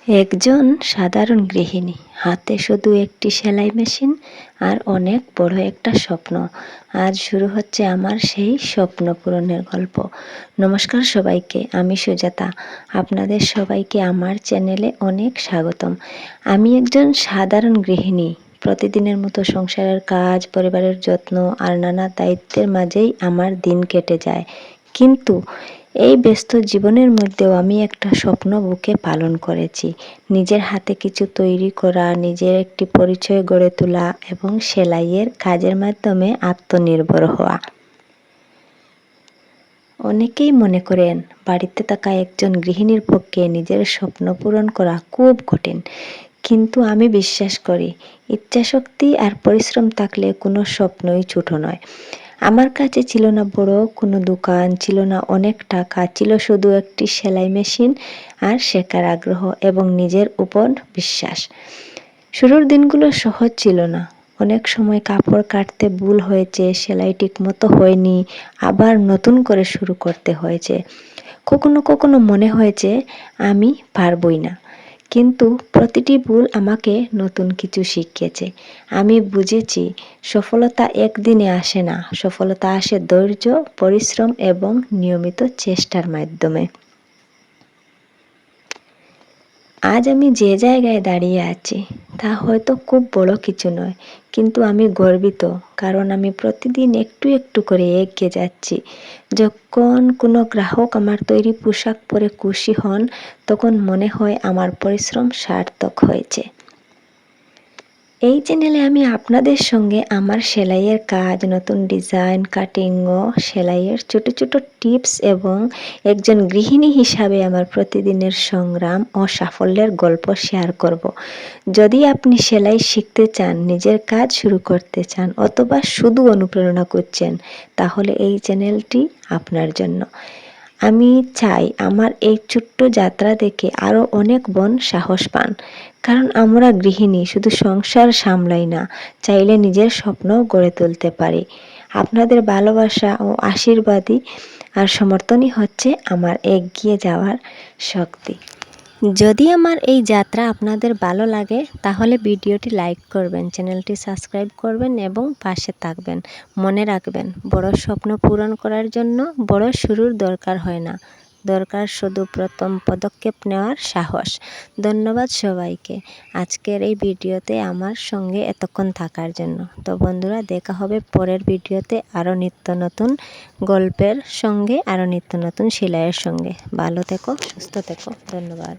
একজন সাধারণ গৃহিণী, হাতে শুধু একটি সেলাই মেশিন আর অনেক বড় একটা স্বপ্ন। আজ শুরু হচ্ছে আমার সেই স্বপ্ন পূরণের গল্প। নমস্কার সবাইকে, আমি সুজাতা। আপনাদের সবাইকে আমার চ্যানেলে অনেক স্বাগতম। আমি একজন সাধারণ গৃহিণী। প্রতিদিনের মতো সংসারের কাজ, পরিবারের যত্ন আর নানা দায়িত্বের মাঝেই আমার দিন কেটে যায়। কিন্তু এই ব্যস্ত জীবনের মধ্যেও আমি একটা স্বপ্ন বুকে পালন করেছি। নিজের হাতে কিছু তৈরি করা, নিজের একটি পরিচয় গড়ে তোলা এবং সেলাইয়ের কাজের মাধ্যমে আত্মনির্ভর হওয়া। অনেকেই মনে করেন বাড়িতে থাকা একজন গৃহিণীর পক্ষে নিজের স্বপ্ন পূরণ করা খুব কঠিন। কিন্তু আমি বিশ্বাস করি, ইচ্ছাশক্তি আর পরিশ্রম থাকলে কোনো স্বপ্নই ছোট নয়। আমার কাছে ছিল না বড় কোনো দোকান, ছিল না অনেক টাকা, ছিল শুধু একটি সেলাই মেশিন আর শেখার আগ্রহ এবং নিজের উপর বিশ্বাস। শুরুর দিনগুলো সহজ ছিল না। অনেক সময় কাপড় কাটতে ভুল হয়েছে, সেলাই ঠিক মতো হয়নি, আবার নতুন করে শুরু করতে হয়েছে। কখনো কখনো মনে হয়েছে আমি পারবই না। কিন্তু প্রতিটি ভুল আমাকে নতুন কিছু শিখিয়েছে। আমি বুঝেছি সফলতা একদিনে আসে না, সফলতা আসে ধৈর্য, পরিশ্রম এবং নিয়মিত চেষ্টার মাধ্যমে। আজ আমি যে জায়গায় দাঁড়িয়ে আছি তা হয়তো খুব বড় কিছু নয়, কিন্তু আমি গর্বিত, কারণ আমি প্রতিদিন একটু একটু করে এগিয়ে যাচ্ছি। যখন কোনো গ্রাহক আমার তৈরি পোশাক পরে খুশি হন, তখন মনে হয় আমার পরিশ্রম সার্থক হয়েছে। এই চ্যানেলে আমি আপনাদের সঙ্গে আমার সেলাইয়ের কাজ, নতুন ডিজাইন, কাটিং ও সেলাইয়ের ছোট ছোট টিপস এবং একজন গৃহিণী হিসাবে আমার প্রতিদিনের সংগ্রাম ও সাফল্যের গল্প শেয়ার করব। যদি আপনি সেলাই শিখতে চান, নিজের কাজ শুরু করতে চান অথবা শুধু অনুপ্রেরণা করছেন, তাহলে এই চ্যানেলটি আপনার জন্য। আমি চাই আমার এই ছোট্ট যাত্রা দেখে আরও অনেক বোন সাহস পান, কারণ আমরা গৃহিণী শুধু সংসার সামলাই না, চাইলে নিজের স্বপ্ন গড়ে তুলতে পারি। আপনাদের ভালোবাসা ও আশীর্বাদই আর সমর্থনই হচ্ছে আমার এগিয়ে যাওয়ার শক্তি। যদি আমার এই যাত্রা আপনাদের ভালো লাগে, তাহলে ভিডিওটি লাইক করবেন, চ্যানেলটি সাবস্ক্রাইব করবেন এবং পাশে থাকবেন। মনে রাখবেন, বড় স্বপ্ন পূরণ করার জন্য বড় শুরুর দরকার হয় না, দরকার শুধু প্রথম পদক্ষেপ নেওয়ার সাহস। ধন্যবাদ সবাইকে আজকের এই ভিডিওতে আমার সঙ্গে এতক্ষণ থাকার জন্য। তো বন্ধুরা, দেখা হবে পরের ভিডিওতে আরও নিত্য নতুন গল্পের সঙ্গে, আরও নিত্য নতুন সেলাইয়ের সঙ্গে। ভালো থেকো, সুস্থ থেকো। ধন্যবাদ।